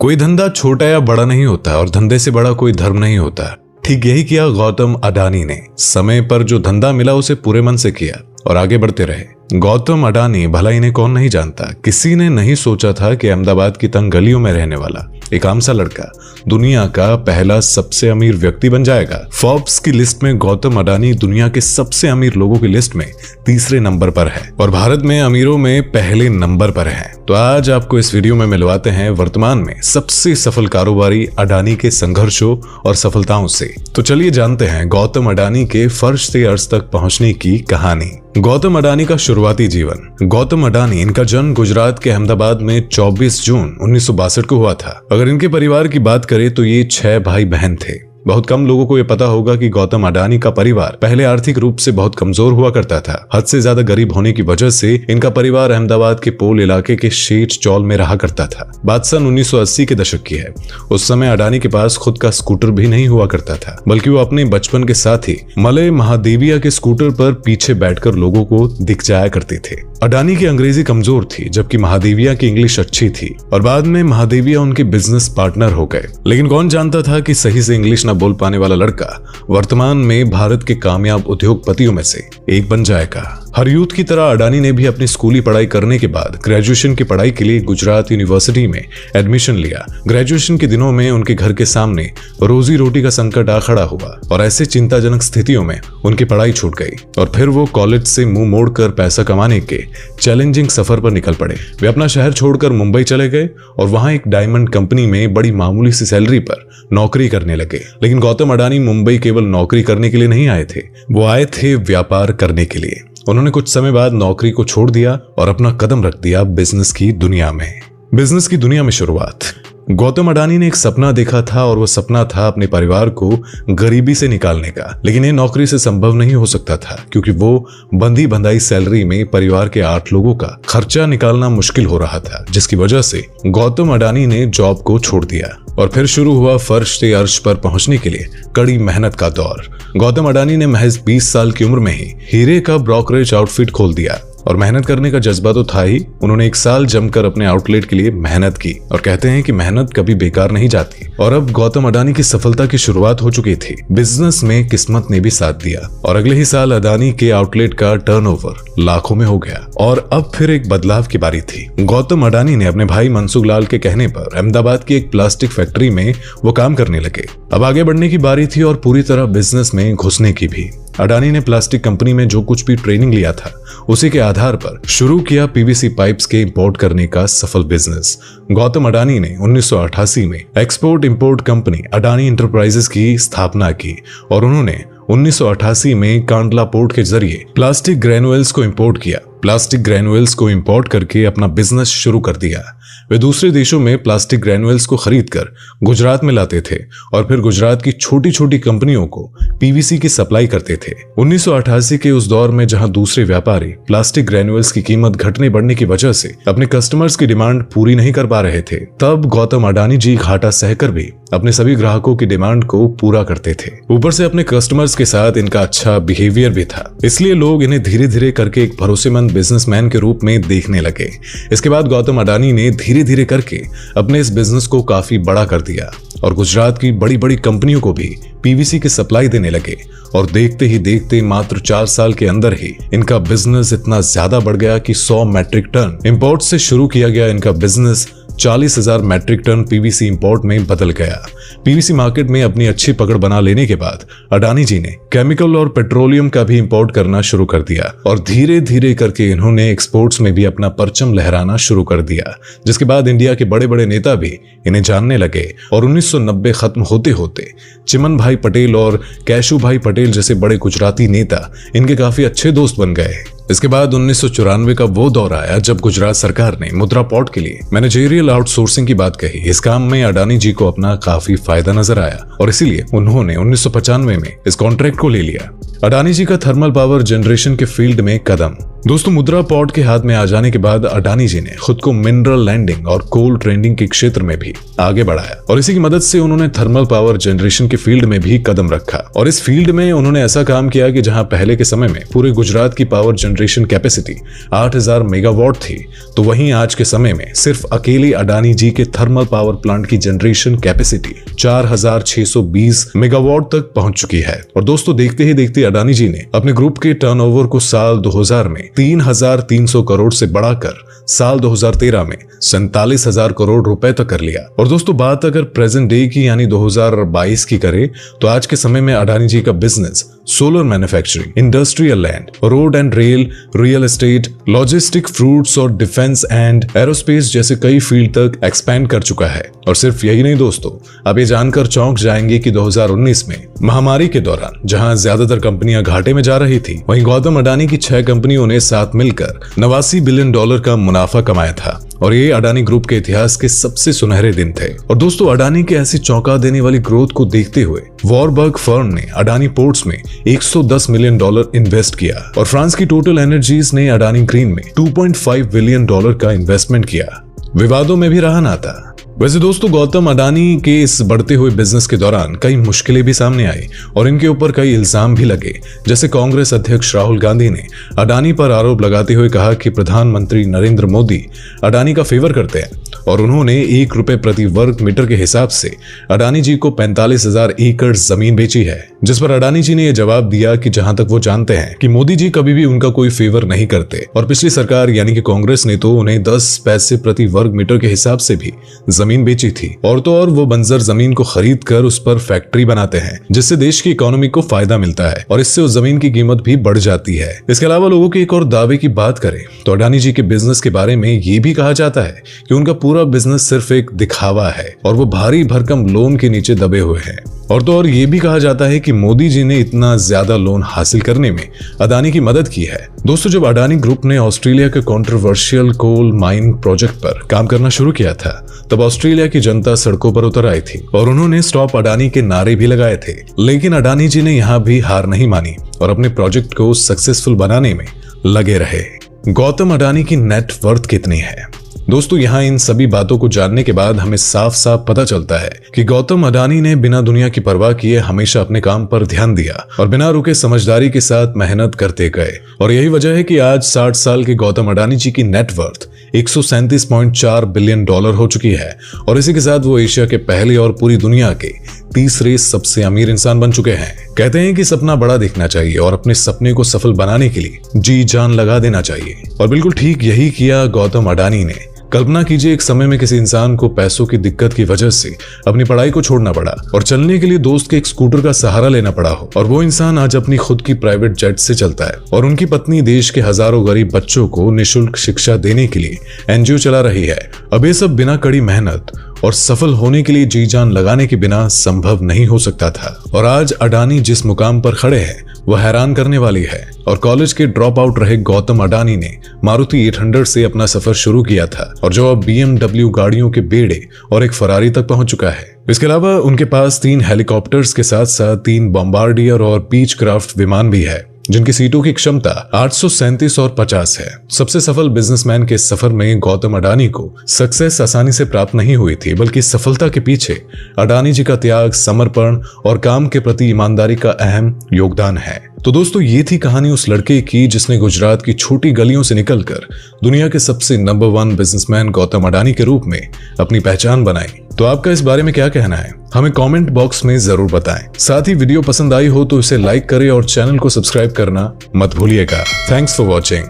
कोई धंधा छोटा या बड़ा नहीं होता और धंधे से बड़ा कोई धर्म नहीं होता। ठीक यही किया गौतम अडानी ने। समय पर जो धंधा मिला उसे पूरे मन से किया और आगे बढ़ते रहे। गौतम अडानी, भला इन्हें कौन नहीं जानता, किसी ने नहीं सोचा था कि अहमदाबाद की तंग गलियों में रहने वाला एक आम सा लड़का दुनिया का पहला सबसे अमीर व्यक्ति बन जाएगा। फोर्ब्स की लिस्ट में गौतम अडानी दुनिया के सबसे अमीर लोगों की लिस्ट में तीसरे नंबर पर है और भारत में अमीरों में पहले नंबर पर है। तो आज आपको इस वीडियो में मिलवाते हैं वर्तमान में सबसे सफल कारोबारी अडानी के संघर्षों और सफलताओं से। तो चलिए जानते हैं गौतम अडानी के फर्श से अर्श तक पहुंचने की कहानी। गौतम अडानी का शुरुआती जीवन। गौतम अडानी, इनका जन्म गुजरात के अहमदाबाद में 24 जून 1962 को हुआ था। अगर इनके परिवार की बात करें तो ये 6 भाई बहन थे। बहुत कम लोगों को यह पता होगा कि गौतम अडानी का परिवार पहले आर्थिक रूप से बहुत कमजोर हुआ करता था। हद से ज्यादा गरीब होने की वजह से इनका परिवार अहमदाबाद के पोल इलाके के शेठ चौल में रहा करता था। बात सन 1980 के दशक की है। उस समय अडानी के पास खुद का स्कूटर भी नहीं हुआ करता था, बल्कि वो अपने बचपन के साथ ही मलय महादेविया के स्कूटर पर पीछे बैठकर लोगों को दिख जाया करते थे। अडानी की अंग्रेजी कमजोर थी, जबकि महादेविया की इंग्लिश अच्छी थी और बाद में महादेविया उनके बिजनेस पार्टनर हो गए। लेकिन कौन जानता था कि सही से इंग्लिश न बोल पाने वाला लड़का वर्तमान में भारत के कामयाब उद्योगपतियों में से एक बन जाएगा। हर यूथ की तरह अडानी ने भी अपनी स्कूली पढ़ाई करने के बाद ग्रेजुएशन की पढ़ाई के लिए गुजरात यूनिवर्सिटी में एडमिशन लिया। ग्रेजुएशन के दिनों में उनके घर के सामने रोजी रोटी का संकट आ खड़ा हुआ और ऐसे चिंताजनक स्थितियों में उनकी पढ़ाई छूट गई और फिर वो कॉलेज से मुंह मोड़कर पैसा कमाने के चैलेंजिंग सफर पर निकल पड़े। वे अपना शहर छोड़कर मुंबई चले गए और वहां एक डायमंड कंपनी में बड़ी मामूली सी सैलरी पर नौकरी करने लगे। लेकिन गौतम अडानी मुंबई केवल नौकरी करने के लिए नहीं आए थे, वो आए थे व्यापार करने के लिए। उन्होंने कुछ समय बाद नौकरी को छोड़ दिया और अपना कदम रख दिया बिजनेस की दुनिया में। बिजनेस की दुनिया में शुरुआत। गौतम अडानी ने एक सपना देखा था और वो सपना था अपने परिवार को गरीबी से निकालने का। लेकिन ये नौकरी से संभव नहीं हो सकता था, क्योंकि वो बंधी बंधाई सैलरी में परिवार के 8 लोगों का खर्चा निकालना मुश्किल हो रहा था, जिसकी वजह से गौतम अडानी ने जॉब को छोड़ दिया और फिर शुरू हुआ फर्श से अर्श पर पहुंचने के लिए कड़ी मेहनत का दौर। गौतम अडानी ने महज 20 साल की उम्र में ही हीरे का ब्रोकरेज आउटफिट खोल दिया और मेहनत करने का जज्बा तो था ही। उन्होंने 1 साल जमकर अपने आउटलेट के लिए मेहनत की और कहते हैं कि मेहनत कभी बेकार नहीं जाती। और अब गौतम अडानी की सफलता की शुरुआत हो चुकी थी। बिजनेस में किस्मत ने भी साथ दिया और अगले ही साल अडानी के आउटलेट का टर्नओवर लाखों में हो गया। और अब फिर एक बदलाव की बारी थी। गौतम अडानी ने अपने भाई मनसुख लाल के कहने पर अहमदाबाद की एक प्लास्टिक फैक्ट्री में वो काम करने लगे। अब आगे बढ़ने की बारी थी और पूरी तरह बिजनेस में घुसने की भी। अडानी ने प्लास्टिक कंपनी में जो कुछ भी ट्रेनिंग लिया था उसी के आधार पर शुरू किया पीवीसी पाइप्स के इंपोर्ट करने का सफल बिजनेस। गौतम अडानी ने 1988 में export import company Adani enterprises की स्थापना की और उन्होंने 1988 में कांडला पोर्ट के जरिए प्लास्टिक ग्रेनुअल्स को इंपोर्ट किया। प्लास्टिक ग्रेनुअल्स को इंपोर्ट करके अपना बिजनेस शुरू कर दिया। वे दूसरे देशों में प्लास्टिक ग्रेनुअल्स को खरीदकर गुजरात में लाते थे और फिर गुजरात की छोटी छोटी कंपनियों को पीवीसी की सप्लाई करते थे। 1988 के उस दौर में जहां दूसरे व्यापारी प्लास्टिक ग्रेनुअल्स की कीमत घटने बढ़ने की वजह से अपने कस्टमर्स की डिमांड पूरी नहीं कर पा रहे थे, तब गौतम अडानी जी घाटा सहकर भी अपने सभी ग्राहकों की डिमांड को पूरा करते थे। ऊपर से अपने कस्टमर्स के साथ इनका अच्छा बिहेवियर भी था, इसलिए लोग इन्हें धीरे धीरे करके एक भरोसेमंद बिजनेसमैन के रूप में देखने लगे। इसके बाद गौतम अडानी ने धीरे धीरे करके अपने इस बिजनेस को काफी बड़ा कर दिया और गुजरात की बड़ी बड़ी कंपनियों को भी पीवीसी की सप्लाई देने लगे। और देखते ही देखते मात्र 4 साल के अंदर ही इनका बिजनेस इतना ज्यादा बढ़ गया कि 100 मैट्रिक टन इंपोर्ट से शुरू किया गया इनका business 40,000 metric ton PVC import में बदल गया। पीवीसी मार्केट में अपनी अच्छी पकड़ बना लेने के बाद अडानी जी ने केमिकल और पेट्रोलियम का भी इंपोर्ट करना शुरू कर दिया और धीरे धीरे करके इन्होंने एक्सपोर्ट्स में भी अपना परचम लहराना शुरू कर दिया, जिसके बाद इंडिया के बड़े बड़े नेता भी इन्हें जानने लगे। और 1990 खत्म होते होते चिमन भाई पटेल और कैशू भाई पटेल जैसे बड़े गुजराती नेता इनके काफी अच्छे दोस्त बन गए। इसके बाद 1994 का वो दौर आया जब गुजरात सरकार ने मुद्रा पोर्ट के लिए मैनेजरियल आउटसोर्सिंग की बात कही। इस काम में अडानी जी को अपना काफी फायदा नजर आया और इसीलिए उन्होंने 1995 में इस कॉन्ट्रैक्ट को ले लिया। अडानी जी का थर्मल पावर जनरेशन के फील्ड में कदम। दोस्तों, मुद्रा पोर्ट के हाथ में आ जाने के बाद अडानी जी ने खुद को मिनरल लैंडिंग और कोल ट्रेडिंग के क्षेत्र में भी आगे बढ़ाया और इसी की मदद से उन्होंने थर्मल पावर जनरेशन के फील्ड में भी कदम रखा। और इस फील्ड में उन्होंने ऐसा काम किया कि जहां पहले के समय में पूरे गुजरात की power generation generation capacity 8000 megawatt थी, तो वहीं आज के समय में सिर्फ अकेले अडानी जी के थर्मल पावर प्लांट की जनरेशन कैपेसिटी 4620 मेगावाट तक पहुंच चुकी है। और दोस्तों देखते ही देखते अडानी जी ने अपने ग्रुप के टर्नओवर को साल 2000 में 3300 करोड़ से बढ़ाकर साल 2013 में 47,000 करोड़ रुपए तक कर लिया। और दोस्तों बात अगर प्रेजेंट डे की यानी 2022 की करें तो आज के समय में अडानी जी का business solar manufacturing, industrial land, road and rail, real estate, logistic, fruits और डिफेंस एंड एरोस्पेस जैसे कई फील्ड तक एक्सपैंड कर चुका है। और सिर्फ यही नहीं दोस्तों, आप ये जानकर चौंक जाएंगे कि 2019 में महामारी के दौरान जहां ज्यादातर कंपनियां घाटे में जा रही थी, वहीं गौतम अडानी की 6 कंपनियों ने साथ मिलकर $89 बिलियन का मुनाफा कमाया था। और ये अडानी ग्रुप के इतिहास के सबसे सुनहरे दिन थे। और दोस्तों अडानी के ऐसी चौंका देने वाली ग्रोथ को देखते हुए वॉरबर्ग फर्म ने अडानी पोर्ट्स में $110 मिलियन इन्वेस्ट किया और फ्रांस की टोटल एनर्जीज ने अडानी ग्रीन में $2.5 बिलियन का इन्वेस्टमेंट किया। विवादों में भी रहा नाता। वैसे दोस्तों गौतम अडानी के इस बढ़ते हुए बिजनेस के दौरान कई मुश्किलें भी सामने आई और इनके ऊपर कई इल्जाम भी लगे। जैसे कांग्रेस अध्यक्ष राहुल गांधी ने अडानी पर आरोप लगाते हुए कहा कि प्रधानमंत्री नरेंद्र मोदी अडानी का फेवर करते हैं और उन्होंने ₹1 प्रति वर्ग मीटर के हिसाब से अडानी जी को 45,000 एकड़ जमीन बेची है। जिस पर अडानी जी ने यह जवाब दिया कि जहां तक वो जानते हैं कि मोदी जी कभी भी उनका कोई फेवर नहीं करते और पिछली सरकार यानी कि कांग्रेस ने तो उन्हें 10 पैसे प्रति वर्ग मीटर के हिसाब से भी जमीन बेची थी। और तो और वो बंजर जमीन को खरीद कर उस पर फैक्ट्री बनाते हैं जिससे देश की इकोनॉमी को फायदा मिलता है और इससे उस जमीन की कीमत भी बढ़ जाती है। इसके अलावा लोगों के एक और दावे की बात करें तो अडानी जी के बिजनेस के बारे में ये भी कहा जाता है कि उनका पूरा बिजनेस सिर्फ एक दिखावा है और वो भारी भरकम लोन के नीचे दबे हुए हैं। और तो और ये भी कहा जाता है कि मोदी जी ने इतना ज्यादा लोन हासिल करने में अडानी की मदद की है। दोस्तों जब अडानी ग्रुप ने ऑस्ट्रेलिया के कंट्रोवर्शियल कोल माइन प्रोजेक्ट पर काम करना शुरू किया था तब ऑस्ट्रेलिया की जनता सड़कों पर उतर आई थी और उन्होंने स्टॉप अडानी के नारे भी लगाए थे। लेकिन अडानी जी ने यहाँ भी हार नहीं मानी और अपने प्रोजेक्ट को सक्सेसफुल बनाने में लगे रहे। गौतम अडानी की नेट वर्थ कितनी है? दोस्तों यहाँ इन सभी बातों को जानने के बाद हमें साफ साफ पता चलता है कि गौतम अडानी ने बिना दुनिया की परवाह किए हमेशा अपने काम पर ध्यान दिया और बिना रुके समझदारी के साथ मेहनत करते गए। और यही वजह है कि आज 60 साल के गौतम अडानी जी की नेट वर्थ $137.4 बिलियन हो चुकी है और इसी के साथ वो एशिया के पहले और पूरी दुनिया के तीसरे सबसे अमीर इंसान बन चुके हैं। कहते हैं कि सपना बड़ा देखना चाहिए और अपने सपने को सफल बनाने के लिए जी जान लगा देना चाहिए। और बिल्कुल ठीक यही किया गौतम अडानी ने। कल्पना कीजिए एक समय में किसी इंसान को पैसों की दिक्कत की वजह से अपनी पढ़ाई को छोड़ना पड़ा और चलने के लिए दोस्त के एक स्कूटर का सहारा लेना पड़ा हो और वो इंसान आज अपनी खुद की प्राइवेट जेट से चलता है और उनकी पत्नी देश के हजारों गरीब बच्चों को निःशुल्क शिक्षा देने के लिए एनजीओ चला रही है। अब ये सब बिना कड़ी मेहनत और सफल होने के लिए जी जान लगाने के बिना संभव नहीं हो सकता था। और आज अडानी जिस मुकाम पर खड़े हैं वह हैरान करने वाली है। और कॉलेज के ड्रॉप आउट रहे गौतम अडानी ने मारुति 800 से अपना सफर शुरू किया था और जो अब BMW गाड़ियों के बेड़े और एक फरारी तक पहुंच चुका है। इसके अलावा उनके पास 3 हेलीकॉप्टर्स के साथ साथ 3 बॉम्बार्डियर और बीच क्राफ्ट विमान भी है जिनकी सीटों की क्षमता 837 और 50 है। सबसे सफल बिजनेसमैन के सफर में गौतम अडानी को सक्सेस आसानी से प्राप्त नहीं हुई थी, बल्कि सफलता के पीछे अडानी जी का त्याग, समर्पण और काम के प्रति ईमानदारी का अहम योगदान है। तो दोस्तों ये थी कहानी उस लड़के की जिसने गुजरात की छोटी गलियों से निकलकर दुनिया के सबसे नंबर 1 बिजनेसमैन गौतम अडानी के रूप में अपनी पहचान बनाई। तो आपका इस बारे में क्या कहना है हमें कमेंट बॉक्स में जरूर बताएं। साथ ही वीडियो पसंद आई हो तो इसे लाइक करें और चैनल को सब्सक्राइब करना मत भूलिएगा। Thanks for watching.